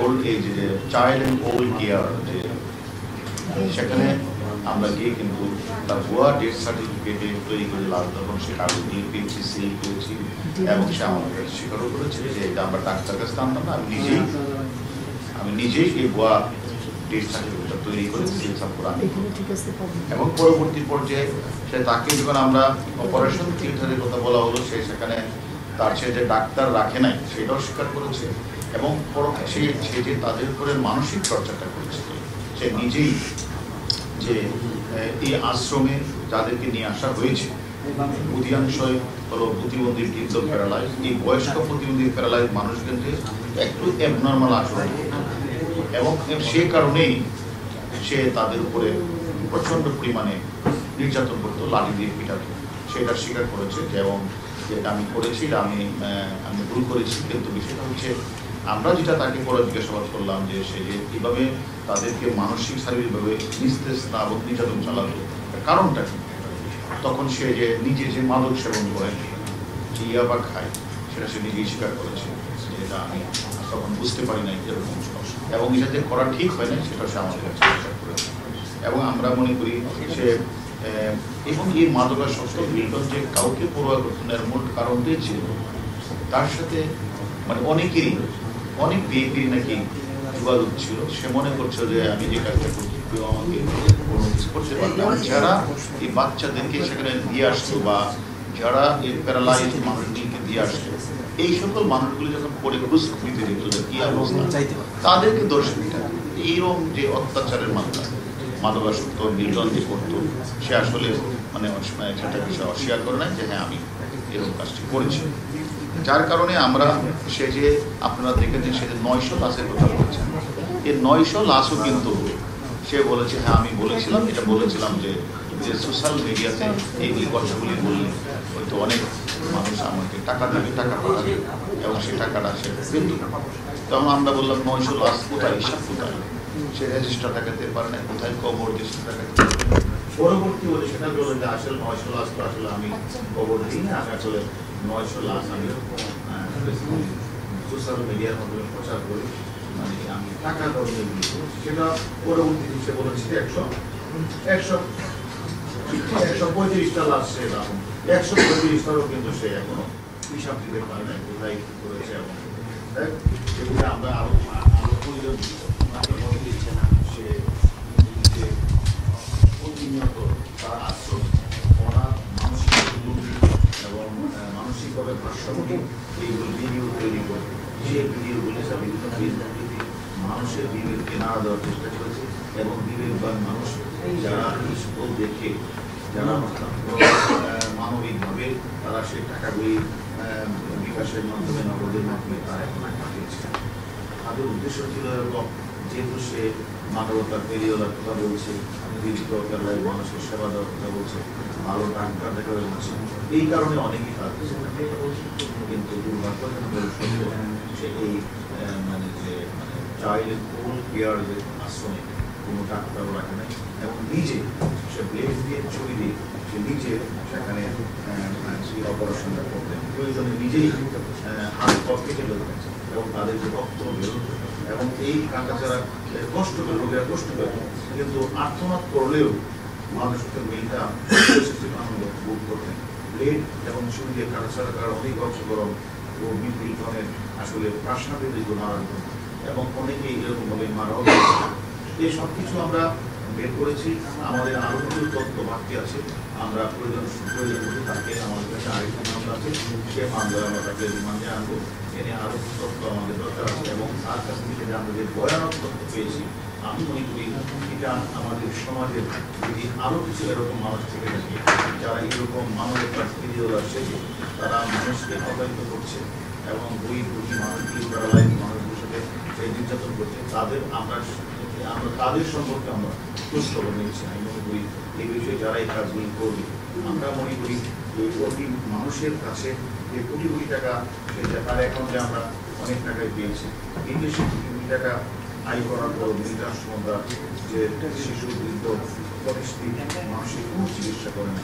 Old age যে child and old care যে সেখানে আমরা গিয়ে কিন্তু তার ভুয়া ডেথ সার্টিফিকেট তৈরি করে লাভ তখন সে কাগজ দিয়ে পেয়েছি, সিল করেছি এবং সে আমাদের কাছে স্বীকারও করেছে যে এটা আমরা ডাক্তার কাছে জানতাম না, আমি নিজেই এই ভুয়া ডেথ সার্টিফিকেটটা তৈরি করে সিল সাপ করে আনি। এবং পরবর্তী পর্যায়ে সে তাকে যখন আমরা অপারেশন থিয়েটারের কথা বলা হলো সে সেখানে তার সে যে ডাক্তার রাখে নাই সেটাও স্বীকার করেছে এবং সে যে তাদের উপরে মানসিক চর্চাটা করেছে। সে নিজেই যে এই আশ্রমে যাদেরকে নিয়ে আসা হয়েছে অধিকাংশই হলো প্রতিবন্ধী বৃদ্ধ প্যারালাইজ, এই বয়স্ক প্রতিবন্ধী প্যারালাইজ মানুষ কিন্তু একটু অ্যাবনর্মাল আচরণ এবং সে কারণেই সে তাদের উপরে প্রচণ্ড পরিমাণে নির্যাতন করতো, লাঠি দিয়ে পিটাতো, সেটা স্বীকার করেছে এবং যেটা আমি করেছি আমি ভুল করেছি। কিন্তু বিষয়টা হচ্ছে আমরা যেটা তাকে পরে জিজ্ঞাসাবাদ করলাম যে সে যে কীভাবে তাদেরকে মানসিক শারীরিকভাবে নিস্তেজনা এবং নির্যাতন চালাতো কারণটা কি, তখন সে যে নিজে যে মাদক সেবন করেন ইয়াবা খায় সেটা সে নিজেই স্বীকার করেছে যে এটা আমি তখন বুঝতে পারি নাই এরকম এবং এটা যে করা ঠিক হয় না সেটা সে আমাদের কাছে স্বীকার করেছে। এবং আমরা মনে করি সে এবং এই মাদকাসক্ত মিল্টন যে কাউকে পড়ুয়া করতো না এর মূল কারণটাই ছিল তার সাথে মানে অনেকেরই অনেক বিএপির নাকি যোগাযোগ ছিল। সে মনে করছে যে আমি যে কাজটা করছি কেউ আমাকে কোনো কিছু করতে পারতাম। যারা এই বাচ্চাদেরকে সেখানে দিয়ে আসতো বা যারা এই প্যারালাইজ মানুষগুলিকে দিয়ে আসতো এই সকল মানুষগুলি যখন পরে ঘুষখুরিতে যেত যে কি অবস্থা তাদেরকে দোষে দিতে এইরকম যে অত্যাচারের মাত্রা মাদকাসক্ত মিল্টন যে করতো সে আসলে মানে সেটা বিষয় অস্বীকার করে নাই যে হ্যাঁ আমি এরকম কাজটি করেছি। যার কারণে আমরা সে যে আপনারা দেখেছেন সে যে 900 লাশের কথা বলেছেন, এই 900 লাশও কিন্তু সে বলেছে হ্যাঁ আমি বলেছিলাম এটা বলেছিলাম যে সোশ্যাল মিডিয়াতে এইগুলি কথাগুলি বললে হয়তো অনেক মানুষ আমাকে টাকা দেবে, টাকা পাঠাবে এবং সে টাকাটা সে কিন্তু তখন আমরা বললাম 900 লাশ কোথায়, হিসাব কোথায়, সে রেজিস্টার দেখাতে পারে না, কোথায় কবর রেজিস্টার দেখাতে পারে। পরবর্তী বলে সেটা বলে যে আসলে 900 লাশ তো আসলে আমি কবর দিই না, আমি আসলে 900 লাশ আমি সোশ্যাল মিডিয়ার মাধ্যমে প্রচার করি, মানে আমি টাকা ধরনের সেটা পরবর্তীতে সে বলেছে 135টা লাশ সে এরকম 135টারও কিন্তু সে এখনো হিসাব দিতে পারে না কোথায় কি করেছে এবং এগুলো আমরা আরো প্রয়োজন দিচ্ছে না। সে প্রতিনিয়ত তার আশ্রম ওনার মানসিক এবং মানসিকভাবে ভারসাম্যহীন এইগুলো ভিডিও তৈরি করে যে ভিডিওগুলি সব বিভিন্ন মানুষের বিবেককে নাড়া দেওয়ার চেষ্টা করেছে এবং বিবেকবান মানুষ যারা স্কুল দেখে যারা মানবিকভাবে তারা সেই টাকাগুলি বিকাশের মাধ্যমে নগদের মাধ্যমে তারা এখন পাঠিয়েছে। তাদের উদ্দেশ্য ছিল এরকম যেহেতু সে মানবতার পেরিওলার কথা বলছে, মানুষের সেবা দেওয়ার কথা বলছে, ভালো ডাক্তার দেখা বলছে, এই কারণে অনেকেই কাজ কিন্তু দুর্ভাগ্যজনক সে এই মানে যে চাইল্ড ওল্ড কেয়ার যে আশ্রমে কোনো ডাক্তারও রাখে নাই এবং নিজে সে ব্লেড দিয়ে ছবি দিয়ে সে নিজে সেখানে অপারেশনটা করতেন, প্রয়োজনে নিজেই হাত পথ কেটে বেরোতেন এবং তাদের যে রক্ত বেরোত এবং এই কাঁটাচারা কষ্ট করে রোগীরা কষ্ট পেত কিন্তু আর্তনাদ করলেও মানুষকে মিলটা বুক করতেন। ব্লেড এবং ছুরি দিয়ে কাঁটাচারা করার অনেক অংশগ্রহণ ও মিল্টনের আসলে প্রাসঙ্গিক দিকে মারা যেত এবং অনেকেই এরকমভাবে মারাও যেত। এই সব কিছু আমরা বের করেছি, আমাদের আরো কিছু তথ্য বাকি আছে, আমরা প্রয়োজন মতো তাকে আমাদের কাছে আরেকটি মামলা আছে সে মামলা আমরা তাকে রিমান্ডে আনবো, এনে আরো তথ্য আমাদের দরকার আছে এবং তার কাছ থেকে আমরা যে ভয়ানক তথ্য পেয়েছি আমি মনে করি এটা আমাদের সমাজের যদি আরো কিছু এরকম মানুষ থেকে থাকে যারা এরকম মানবতার ভিডিও আসছে তারা মানুষকে প্রভাবিত করছে এবং ওই দুটি মানুষগুলি প্যারালাইজ মানুষগুলোর সাথে সেই নির্যাতন করছে তাদের আমরা তাদের সম্পর্কে আমরা খোঁজখবর নিয়েছি। আমি মনে করি এই বিষয়ে যারা এই কাজগুলি করবে আমরা মনে করি এই কোটি মানুষের কাছে যে কোটি কোটি টাকা সেটা তার অ্যাকাউন্টে আমরা অনেক টাকায় পেয়েছি, কিন্তু সেই কোটি কোটি টাকা আয় করার পর বৃদ্ধাশ্রমরা যে শিশু বৃদ্ধ পরিস্থিতি মানসিক কোনো চিকিৎসা করে না।